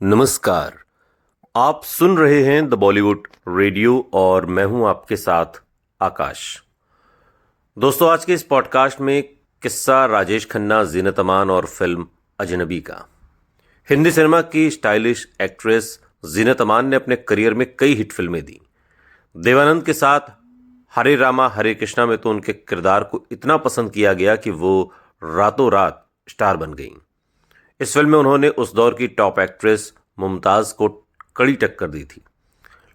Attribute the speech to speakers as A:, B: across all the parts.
A: नमस्कार। आप सुन रहे हैं द बॉलीवुड रेडियो और मैं हूं आपके साथ आकाश। दोस्तों, आज के इस पॉडकास्ट में किस्सा राजेश खन्ना, जीनत अमान और फिल्म अजनबी का। हिंदी सिनेमा की स्टाइलिश एक्ट्रेस जीनत अमान ने अपने करियर में कई हिट फिल्में दी। देवानंद के साथ हरे रामा हरे कृष्णा में तो उनके किरदार को इतना पसंद किया गया कि वो रातों रात स्टार बन गईं। इस फिल्म में उन्होंने उस दौर की टॉप एक्ट्रेस मुमताज को कड़ी टक्कर दी थी,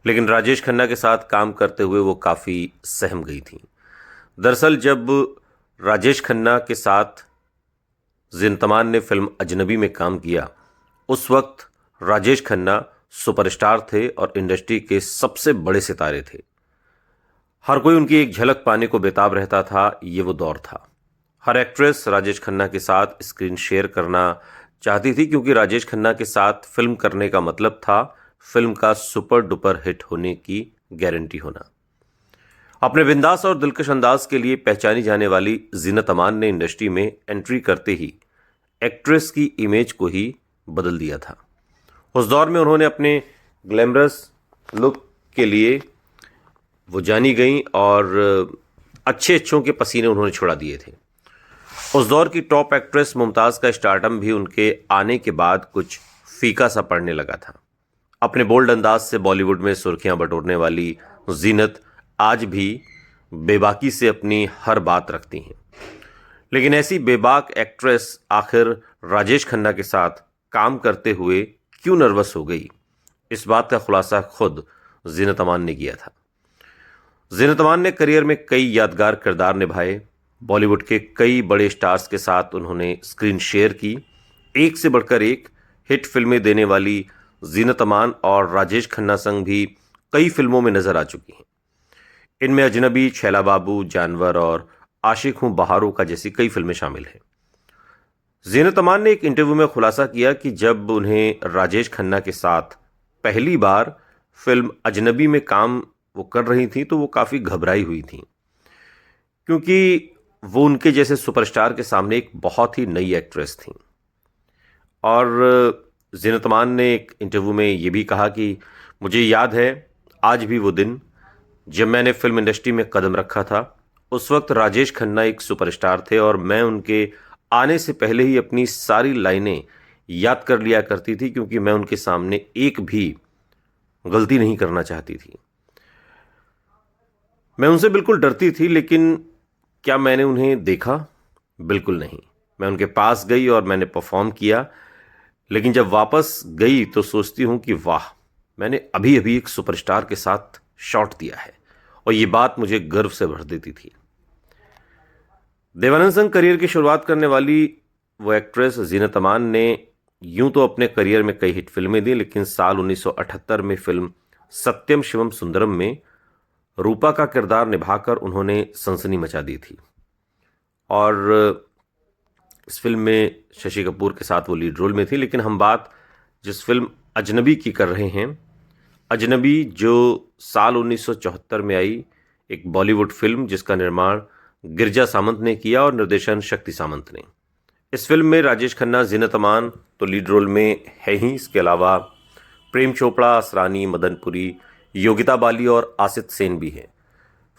A: लेकिन राजेश खन्ना के साथ काम करते हुए वो काफ़ी सहम गई थी। दरअसल जब राजेश खन्ना के साथ जीनत अमान ने फिल्म अजनबी में काम किया, उस वक्त राजेश खन्ना सुपरस्टार थे और इंडस्ट्री के सबसे बड़े सितारे थे। हर कोई उनकी एक झलक पाने को बेताब रहता था। ये वो दौर था। हर एक्ट्रेस राजेश खन्ना के साथ स्क्रीन शेयर करना चाहती थी, क्योंकि राजेश खन्ना के साथ फिल्म करने का मतलब था फिल्म का सुपर डुपर हिट होने की गारंटी होना। अपने बिंदास और दिलकश अंदाज के लिए पहचानी जाने वाली जीनत अमान ने इंडस्ट्री में एंट्री करते ही एक्ट्रेस की इमेज को ही बदल दिया था। उस दौर में उन्होंने अपने ग्लैमरस लुक के लिए वो जानी गई और अच्छे अच्छों के पसीने उन्होंने छुड़ा दिए थे। उस दौर की टॉप एक्ट्रेस मुमताज़ का स्टारडम भी उनके आने के बाद कुछ फीका सा पड़ने लगा था। अपने बोल्ड अंदाज से बॉलीवुड में सुर्खियां बटोरने वाली जीनत आज भी बेबाकी से अपनी हर बात रखती हैं। लेकिन ऐसी बेबाक एक्ट्रेस आखिर राजेश खन्ना के साथ काम करते हुए क्यों नर्वस हो गई, इस बात का खुलासा खुद जीनत अमान ने किया था। जीनत अमान ने करियर में कई यादगार किरदार निभाए। बॉलीवुड के कई बड़े स्टार्स के साथ उन्होंने स्क्रीन शेयर की। एक से बढ़कर एक हिट फिल्में देने वाली जीनत अमान और राजेश खन्ना संग भी कई फिल्मों में नजर आ चुकी हैं। इनमें अजनबी, छैला बाबू, जानवर और आशिक हूं बहारों का जैसी कई फिल्में शामिल हैं। जीनत अमान ने एक इंटरव्यू में खुलासा किया कि जब उन्हें राजेश खन्ना के साथ पहली बार फिल्म अजनबी में काम वो कर रही थी तो वो काफ़ी घबराई हुई थी, क्योंकि वो उनके जैसे सुपरस्टार के सामने एक बहुत ही नई एक्ट्रेस थी। और जीनत अमान ने एक इंटरव्यू में ये भी कहा कि मुझे याद है आज भी वो दिन जब मैंने फिल्म इंडस्ट्री में कदम रखा था। उस वक्त राजेश खन्ना एक सुपरस्टार थे और मैं उनके आने से पहले ही अपनी सारी लाइनें याद कर लिया करती थी, क्योंकि मैं उनके सामने एक भी गलती नहीं करना चाहती थी। मैं उनसे बिल्कुल डरती थी, लेकिन क्या मैंने उन्हें देखा? बिल्कुल नहीं। मैं उनके पास गई और मैंने परफॉर्म किया, लेकिन जब वापस गई तो सोचती हूँ कि वाह, मैंने अभी अभी एक सुपरस्टार के साथ शॉट दिया है, और ये बात मुझे गर्व से भर देती थी। देवानंद संग करियर की शुरुआत करने वाली वो एक्ट्रेस जीनत अमान ने यूं तो अपने करियर में कई हिट फिल्में दी, लेकिन साल 1978 में फिल्म सत्यम शिवम सुंदरम में रूपा का किरदार निभाकर उन्होंने सनसनी मचा दी थी। और इस फिल्म में शशि कपूर के साथ वो लीड रोल में थी। लेकिन हम बात जिस फिल्म अजनबी की कर रहे हैं, अजनबी जो साल 1974 में आई, एक बॉलीवुड फिल्म जिसका निर्माण गिरजा सामंत ने किया और निर्देशन शक्ति सामंत ने। इस फिल्म में राजेश खन्ना, जीनत अमान तो लीड रोल में है ही, इसके अलावा प्रेम चोपड़ा, असरानी, मदनपुरी, योगिता बाली और आसित सेन भी है।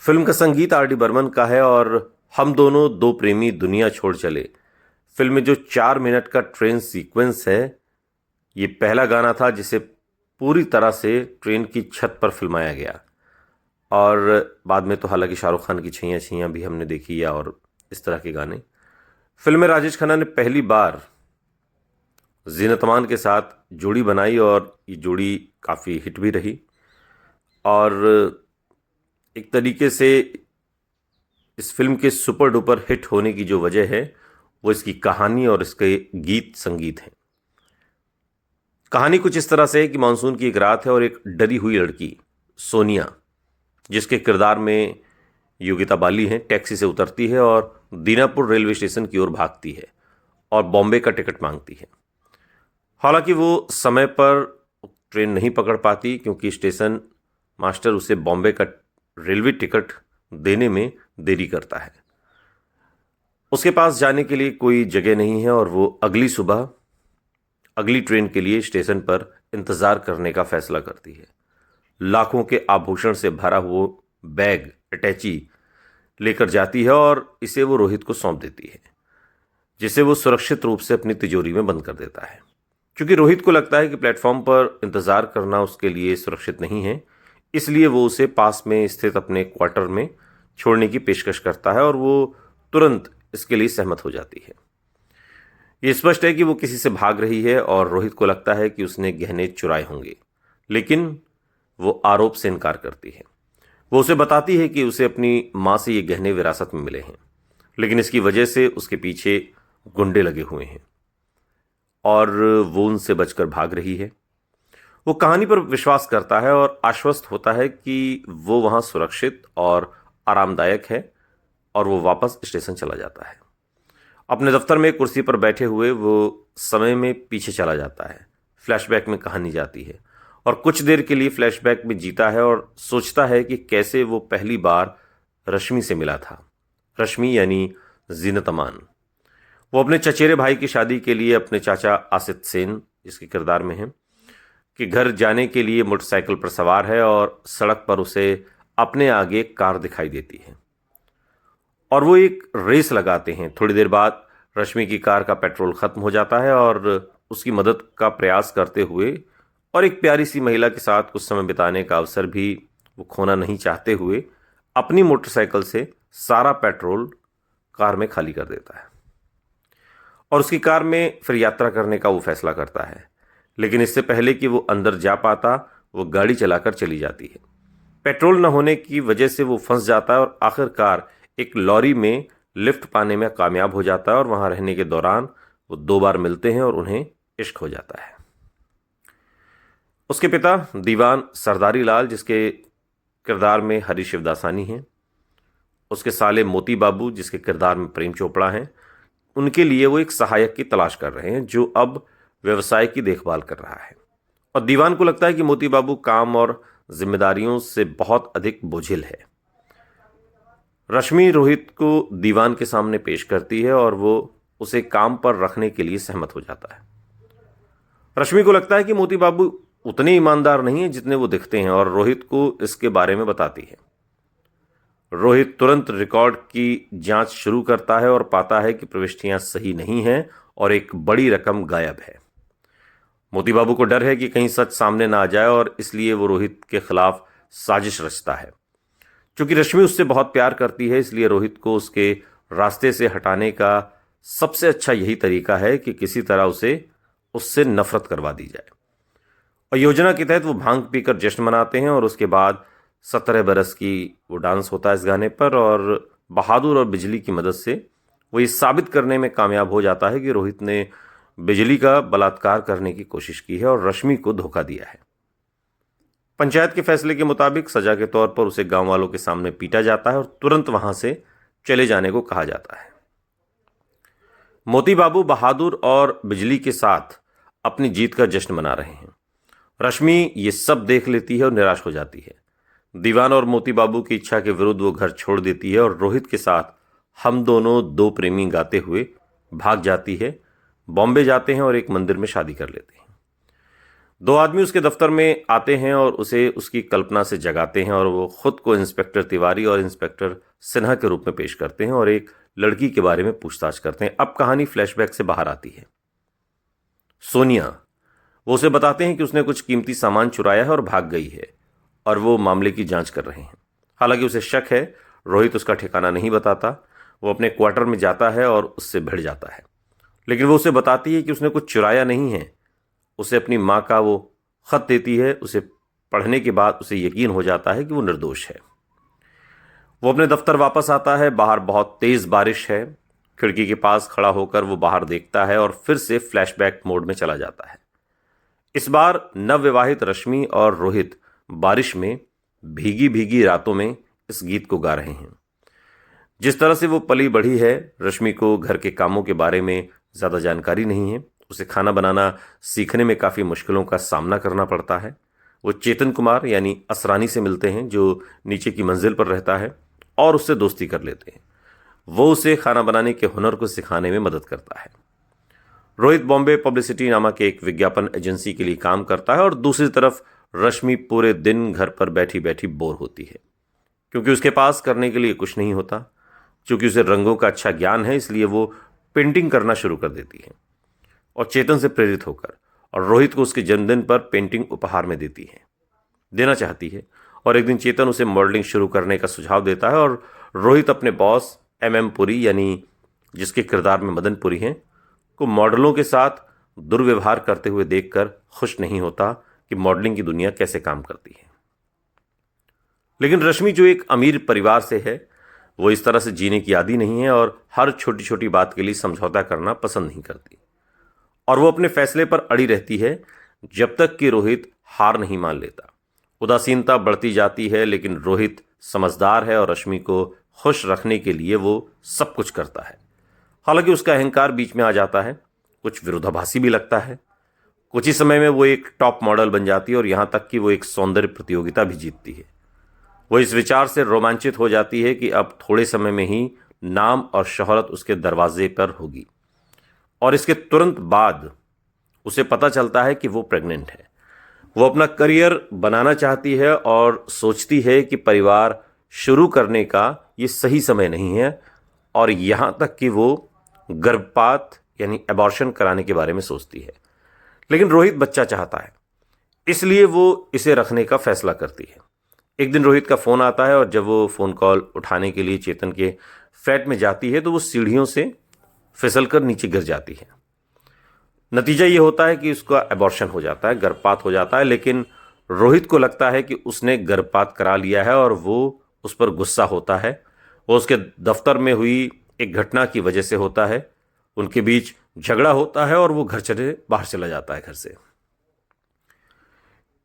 A: फिल्म का संगीत आर डी बर्मन का है और हम दोनों दो प्रेमी दुनिया छोड़ चले फिल्म में जो 4 मिनट का ट्रेन सीक्वेंस है, ये पहला गाना था जिसे पूरी तरह से ट्रेन की छत पर फिल्माया गया। और बाद में तो हालांकि शाहरुख खान की छैया छैया भी हमने देखी है और इस तरह के गाने। फिल्म में राजेश खन्ना ने पहली बार जीनत अमान के साथ जोड़ी बनाई और ये जोड़ी काफ़ी हिट भी रही। और एक तरीके से इस फिल्म के सुपर डुपर हिट होने की जो वजह है वो इसकी कहानी और इसके गीत संगीत हैं। कहानी कुछ इस तरह से है कि मानसून की एक रात है और एक डरी हुई लड़की सोनिया, जिसके किरदार में योगिता बाली हैं, टैक्सी से उतरती है और दीनापुर रेलवे स्टेशन की ओर भागती है और बॉम्बे का टिकट मांगती है। हालांकि वो समय पर ट्रेन नहीं पकड़ पाती, क्योंकि स्टेशन मास्टर उसे बॉम्बे का रेलवे टिकट देने में देरी करता है। उसके पास जाने के लिए कोई जगह नहीं है और वो अगली सुबह अगली ट्रेन के लिए स्टेशन पर इंतजार करने का फैसला करती है। लाखों के आभूषण से भरा हुआ बैग अटैची लेकर जाती है और इसे वो रोहित को सौंप देती है, जिसे वो सुरक्षित रूप से अपनी तिजोरी में बंद कर देता है। क्योंकि रोहित को लगता है कि प्लेटफॉर्म पर इंतजार करना उसके लिए सुरक्षित नहीं है, इसलिए वो उसे पास में स्थित अपने क्वार्टर में छोड़ने की पेशकश करता है और वो तुरंत इसके लिए सहमत हो जाती है। ये स्पष्ट है कि वो किसी से भाग रही है और रोहित को लगता है कि उसने गहने चुराए होंगे, लेकिन वो आरोप से इनकार करती है। वो उसे बताती है कि उसे अपनी माँ से ये गहने विरासत में मिले हैं, लेकिन इसकी वजह से उसके पीछे गुंडे लगे हुए हैं और वो उनसे बचकर भाग रही है। वो कहानी पर विश्वास करता है और आश्वस्त होता है कि वो वहां सुरक्षित और आरामदायक है और वो वापस स्टेशन चला जाता है। अपने दफ्तर में कुर्सी पर बैठे हुए वो समय में पीछे चला जाता है। फ्लैशबैक में कहानी जाती है और कुछ देर के लिए फ्लैशबैक में जीता है और सोचता है कि कैसे वो पहली बार रश्मि से मिला था। रश्मि यानी जीनत अमान। वो अपने चचेरे भाई की शादी के लिए अपने चाचा आसित सेन, जिसके किरदार में है, कि घर जाने के लिए मोटरसाइकिल पर सवार है और सड़क पर उसे अपने आगे एक कार दिखाई देती है और वो एक रेस लगाते हैं। थोड़ी देर बाद रश्मि की कार का पेट्रोल खत्म हो जाता है और उसकी मदद का प्रयास करते हुए और एक प्यारी सी महिला के साथ कुछ समय बिताने का अवसर भी वो खोना नहीं चाहते हुए अपनी मोटरसाइकिल से सारा पेट्रोल कार में खाली कर देता है और उसकी कार में फिर यात्रा करने का वो फैसला करता है। लेकिन इससे पहले कि वो अंदर जा पाता, वो गाड़ी चलाकर चली जाती है। पेट्रोल न होने की वजह से वो फंस जाता है और आखिरकार एक लॉरी में लिफ्ट पाने में कामयाब हो जाता है और वहां रहने के दौरान वो 2 बार मिलते हैं और उन्हें इश्क हो जाता है। उसके पिता दीवान सरदारी लाल, जिसके किरदार में हरी शिवदासानी हैं, उसके साले मोती बाबू, जिसके किरदार में प्रेम चोपड़ा हैं, उनके लिए वो एक सहायक की तलाश कर रहे हैं जो अब व्यवसाय की देखभाल कर रहा है। और दीवान को लगता है कि मोती बाबू काम और जिम्मेदारियों से बहुत अधिक बोझिल है। रश्मि रोहित को दीवान के सामने पेश करती है और वो उसे काम पर रखने के लिए सहमत हो जाता है। रश्मि को लगता है कि मोती बाबू उतने ईमानदार नहीं है जितने वो दिखते हैं और रोहित को इसके बारे में बताती है। रोहित तुरंत रिकॉर्ड की जांच शुरू करता है और पाता है कि प्रविष्टियां सही नहीं हैं और एक बड़ी रकम गायब है। मोती बाबू को डर है कि कहीं सच सामने ना आ जाए और इसलिए वो रोहित के खिलाफ साजिश रचता है। क्योंकि रश्मि उससे बहुत प्यार करती है, इसलिए रोहित को उसके रास्ते से हटाने का सबसे अच्छा यही तरीका है कि किसी तरह उससे नफरत करवा दी जाए। और योजना के तहत वो भांग पीकर जश्न मनाते हैं और उसके बाद 17 बरस की वो डांस होता है इस गाने पर और बहादुर और बिजली की मदद से वो ये साबित करने में कामयाब हो जाता है कि रोहित ने बिजली का बलात्कार करने की कोशिश की है और रश्मि को धोखा दिया है। पंचायत के फैसले के मुताबिक सजा के तौर पर उसे गांव वालों के सामने पीटा जाता है और तुरंत वहां से चले जाने को कहा जाता है। मोती बाबू बहादुर और बिजली के साथ अपनी जीत का जश्न मना रहे हैं। रश्मि ये सब देख लेती है और निराश हो जाती है। दीवान और मोती बाबू की इच्छा के विरुद्ध वो घर छोड़ देती है और रोहित के साथ हम दोनों दो प्रेमी गाते हुए भाग जाती है। बॉम्बे जाते हैं और एक मंदिर में शादी कर लेते हैं। 2 आदमी उसके दफ्तर में आते हैं और उसे उसकी कल्पना से जगाते हैं और वो खुद को इंस्पेक्टर तिवारी और इंस्पेक्टर सिन्हा के रूप में पेश करते हैं और एक लड़की के बारे में पूछताछ करते हैं। अब कहानी फ्लैशबैक से बाहर आती है। सोनिया, वो उसे बताते हैं कि उसने कुछ कीमती सामान चुराया है और भाग गई है और वो मामले की जांच कर रहे हैं। हालांकि उसे शक है, रोहित उसका ठिकाना नहीं बताता। वो अपने क्वार्टर में जाता है और उससे भिड़ जाता है, लेकिन वो उसे बताती है कि उसने कुछ चुराया नहीं है। उसे अपनी माँ का वो खत देती है। उसे पढ़ने के बाद उसे यकीन हो जाता है कि वो निर्दोष है। वो अपने दफ्तर वापस आता है। बाहर बहुत तेज बारिश है। खिड़की के पास खड़ा होकर वो बाहर देखता है और फिर से फ्लैशबैक मोड में चला जाता है। इस बार नवविवाहित रश्मि और रोहित बारिश में भीगी भीगी रातों में इस गीत को गा रहे हैं। जिस तरह से वो पली बढ़ी है, रश्मि को घर के कामों के बारे में ज़्यादा जानकारी नहीं है। उसे खाना बनाना सीखने में काफ़ी मुश्किलों का सामना करना पड़ता है। वो चेतन कुमार यानी असरानी से मिलते हैं जो नीचे की मंजिल पर रहता है और उससे दोस्ती कर लेते हैं। वो उसे खाना बनाने के हुनर को सिखाने में मदद करता है। रोहित बॉम्बे पब्लिसिटी नामक एक विज्ञापन एजेंसी के लिए काम करता है और दूसरी तरफ रश्मि पूरे दिन घर पर बैठी बैठी बोर होती है, क्योंकि उसके पास करने के लिए कुछ नहीं होता। क्योंकि उसे रंगों का अच्छा ज्ञान है, इसलिए वो पेंटिंग करना शुरू कर देती है और चेतन से प्रेरित होकर और रोहित को उसके जन्मदिन पर पेंटिंग उपहार में देना चाहती है। और एक दिन चेतन उसे मॉडलिंग शुरू करने का सुझाव देता है और रोहित अपने बॉस MM पुरी, यानी जिसके किरदार में मदन पुरी हैं, को मॉडलों के साथ दुर्व्यवहार करते हुए देखकर खुश नहीं होता कि मॉडलिंग की दुनिया कैसे काम करती है। लेकिन रश्मि, जो एक अमीर परिवार से है, वो इस तरह से जीने की आदी नहीं है और हर छोटी छोटी बात के लिए समझौता करना पसंद नहीं करती और वो अपने फैसले पर अड़ी रहती है जब तक कि रोहित हार नहीं मान लेता। उदासीनता बढ़ती जाती है, लेकिन रोहित समझदार है और रश्मि को खुश रखने के लिए वो सब कुछ करता है। हालांकि उसका अहंकार बीच में आ जाता है, कुछ विरोधाभासी भी लगता है। कुछ ही समय में वो एक टॉप मॉडल बन जाती है और यहाँ तक कि वो एक सौंदर्य प्रतियोगिता भी जीतती है। वो इस विचार से रोमांचित हो जाती है कि अब थोड़े समय में ही नाम और शोहरत उसके दरवाजे पर होगी। और इसके तुरंत बाद उसे पता चलता है कि वो प्रेग्नेंट है। वो अपना करियर बनाना चाहती है और सोचती है कि परिवार शुरू करने का ये सही समय नहीं है, और यहाँ तक कि वो गर्भपात यानी एबॉर्शन कराने के बारे में सोचती है। लेकिन रोहित बच्चा चाहता है, इसलिए वो इसे रखने का फैसला करती है। एक दिन रोहित का फ़ोन आता है और जब वो फ़ोन कॉल उठाने के लिए चेतन के फ्लैट में जाती है तो वो सीढ़ियों से फिसलकर नीचे गिर जाती है। नतीजा ये होता है कि उसका एबॉर्शन हो जाता है, गर्भपात हो जाता है। लेकिन रोहित को लगता है कि उसने गर्भपात करा लिया है और वो उस पर गुस्सा होता है। वो उसके दफ्तर में हुई एक घटना की वजह से होता है। उनके बीच झगड़ा होता है और वो बाहर चला जाता है घर से,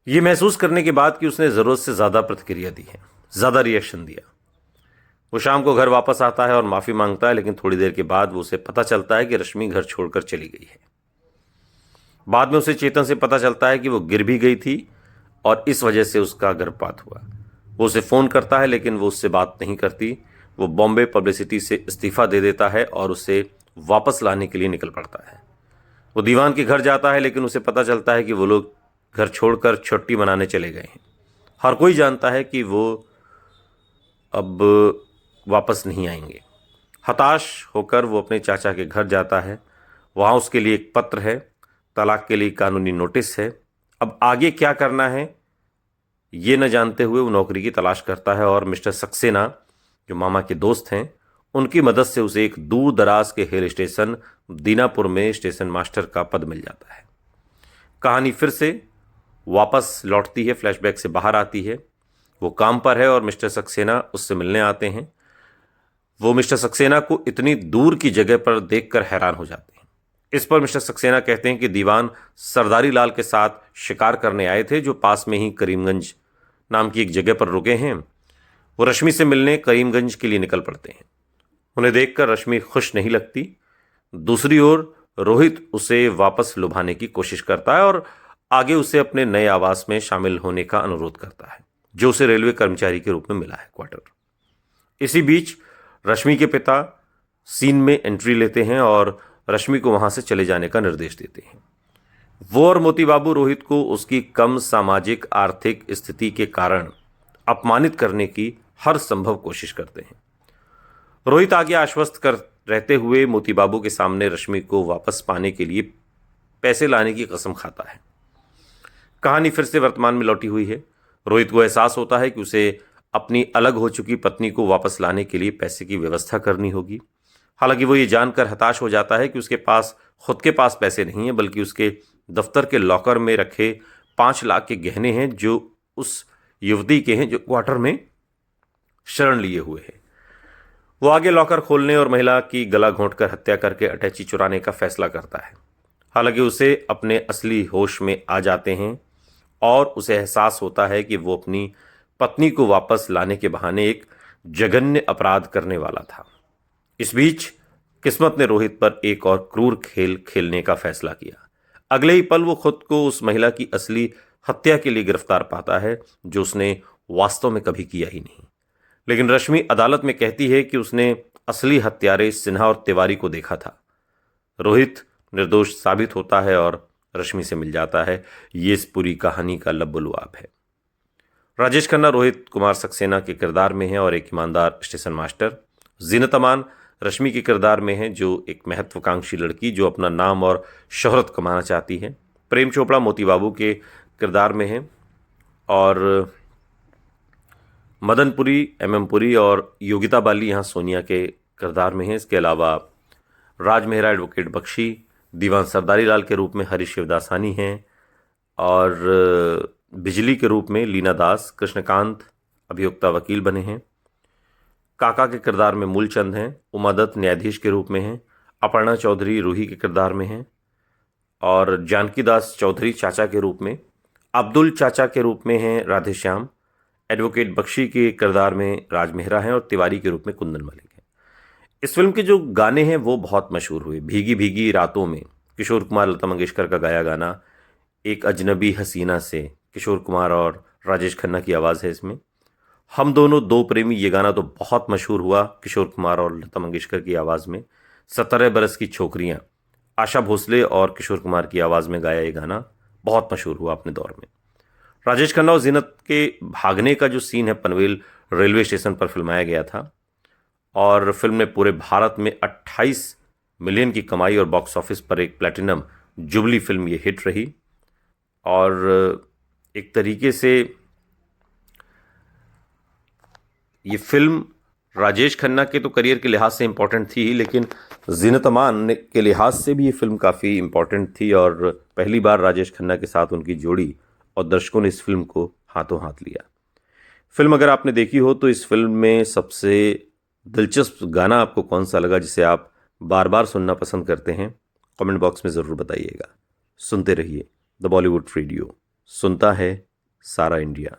A: ये महसूस करने के बाद कि उसने ज़रूरत से ज़्यादा प्रतिक्रिया दी है, ज़्यादा रिएक्शन दिया। वो शाम को घर वापस आता है और माफ़ी मांगता है, लेकिन थोड़ी देर के बाद वो उसे पता चलता है कि रश्मि घर छोड़कर चली गई है। बाद में उसे चेतन से पता चलता है कि वो गिर भी गई थी और इस वजह से उसका गर्भपात हुआ। वो उसे फ़ोन करता है, लेकिन वो उससे बात नहीं करती। वो बॉम्बे पब्लिसिटी से इस्तीफ़ा दे देता है और उसे वापस लाने के लिए निकल पड़ता है। वो दीवान के घर जाता है, लेकिन उसे पता चलता है कि वो लोग घर छोड़कर छुट्टी मनाने चले गए हैं। हर कोई जानता है कि वो अब वापस नहीं आएंगे। हताश होकर वो अपने चाचा के घर जाता है। वहाँ उसके लिए एक पत्र है, तलाक के लिए कानूनी नोटिस है। अब आगे क्या करना है ये न जानते हुए वो नौकरी की तलाश करता है और मिस्टर सक्सेना, जो मामा के दोस्त हैं, उनकी मदद से उसे एक दूर दराज के हिल स्टेशन दीनापुर में स्टेशन मास्टर का पद मिल जाता है। कहानी फिर से वापस लौटती है, फ्लैशबैक से बाहर आती है। वो काम पर है और मिस्टर सक्सेना उससे मिलने आते हैं। वो मिस्टर सक्सेना को इतनी दूर की जगह पर देखकर हैरान हो जाते हैं। इस पर मिस्टर सक्सेना कहते हैं कि दीवान सरदारी लाल के साथ शिकार करने आए थे, जो पास में ही करीमगंज नाम की एक जगह पर रुके हैं। वो रश्मि से मिलने करीमगंज के लिए निकल पड़ते हैं। उन्हें देखकर रश्मि खुश नहीं लगती। दूसरी ओर रोहित उसे वापस लुभाने की कोशिश करता है और आगे उसे अपने नए आवास में शामिल होने का अनुरोध करता है, जो उसे रेलवे कर्मचारी के रूप में मिला है, क्वार्टर। इसी बीच रश्मि के पिता सीन में एंट्री लेते हैं और रश्मि को वहां से चले जाने का निर्देश देते हैं। वो और मोती बाबू रोहित को उसकी कम सामाजिक आर्थिक स्थिति के कारण अपमानित करने की हर संभव कोशिश करते हैं। रोहित आगे आश्वस्त कर रहते हुए मोती बाबू के सामने रश्मि को वापस पाने के लिए पैसे लाने की कसम खाता है। कहानी फिर से वर्तमान में लौटी हुई है। रोहित को एहसास होता है कि उसे अपनी अलग हो चुकी पत्नी को वापस लाने के लिए पैसे की व्यवस्था करनी होगी। हालांकि वो ये जानकर हताश हो जाता है कि उसके पास खुद के पास पैसे नहीं है, बल्कि उसके दफ्तर के लॉकर में रखे 5 लाख के गहने हैं, जो उस युवती के हैं जो क्वार्टर में शरण लिए हुए हैं। वो आगे लॉकर खोलने और महिला की गला घोंटकर हत्या करके अटैची चुराने का फैसला करता है। हालांकि उसे अपने असली होश में आ जाते हैं और उसे एहसास होता है कि वो अपनी पत्नी को वापस लाने के बहाने एक जघन्य अपराध करने वाला था। इस बीच किस्मत ने रोहित पर एक और क्रूर खेल खेलने का फैसला किया। अगले ही पल वो खुद को उस महिला की असली हत्या के लिए गिरफ्तार पाता है, जो उसने वास्तव में कभी किया ही नहीं। लेकिन रश्मि अदालत में कहती है कि उसने असली हत्यारे सिन्हा और तिवारी को देखा था। रोहित निर्दोष साबित होता है और रश्मि से मिल जाता है। ये इस पूरी कहानी का लब्बुलुआब है। राजेश खन्ना रोहित कुमार सक्सेना के किरदार में है और एक ईमानदार स्टेशन मास्टर। जीनत अमान रश्मि के किरदार में है, जो एक महत्वाकांक्षी लड़की जो अपना नाम और शोहरत कमाना चाहती है। प्रेम चोपड़ा मोती बाबू के किरदार में है और मदन पुरी, एम पुरी और योगिता बाली यहाँ सोनिया के किरदार में है। इसके अलावा राज मेहरा एडवोकेट बख्शी, दीवान सरदारी लाल के रूप में हरीश शिवदासानी हैं और बिजली के रूप में लीना दास, कृष्णकांत अभियोक्ता वकील बने हैं। काका के किरदार में मूलचंद हैं, उमा दत्त न्यायाधीश के रूप में हैं, अपर्णा चौधरी रूही के किरदार में हैं और जानकी दास चौधरी चाचा के रूप में, अब्दुल चाचा के रूप में हैं राधेश्याम, एडवोकेट बख्शी के किरदार में राज मेहरा हैं और तिवारी के रूप में कुंदन मलिक हैं। इस फिल्म के जो गाने हैं वो बहुत मशहूर हुए। भीगी भीगी रातों में किशोर कुमार लता मंगेशकर का गाया गाना, एक अजनबी हसीना से किशोर कुमार और राजेश खन्ना की आवाज़ है इसमें। हम दोनों दो प्रेमी, ये गाना तो बहुत मशहूर हुआ किशोर कुमार और लता मंगेशकर की आवाज़ में। 17 बरस की छोकरियाँ, आशा भोसले और किशोर कुमार की आवाज़ में गाया ये गाना बहुत मशहूर हुआ अपने दौर में। राजेश खन्ना और जीनत के भागने का जो सीन है पनवेल रेलवे स्टेशन पर फिल्माया गया था और फिल्म ने पूरे भारत में 28 मिलियन की कमाई और बॉक्स ऑफिस पर एक प्लैटिनम जुबली फिल्म ये हिट रही। और एक तरीके से ये फिल्म राजेश खन्ना के तो करियर के लिहाज से इम्पोर्टेंट थी ही, लेकिन जीनत अमान के लिहाज से भी ये फिल्म काफ़ी इम्पोर्टेंट थी और पहली बार राजेश खन्ना के साथ उनकी जोड़ी और दर्शकों ने इस फिल्म को हाथों हाथ लिया। फिल्म अगर आपने देखी हो तो इस फिल्म में सबसे दिलचस्प गाना आपको कौन सा लगा, जिसे आप बार बार सुनना पसंद करते हैं? कमेंट बॉक्स में ज़रूर बताइएगा। सुनते रहिए द बॉलीवुड रेडियो, सुनता है सारा इंडिया।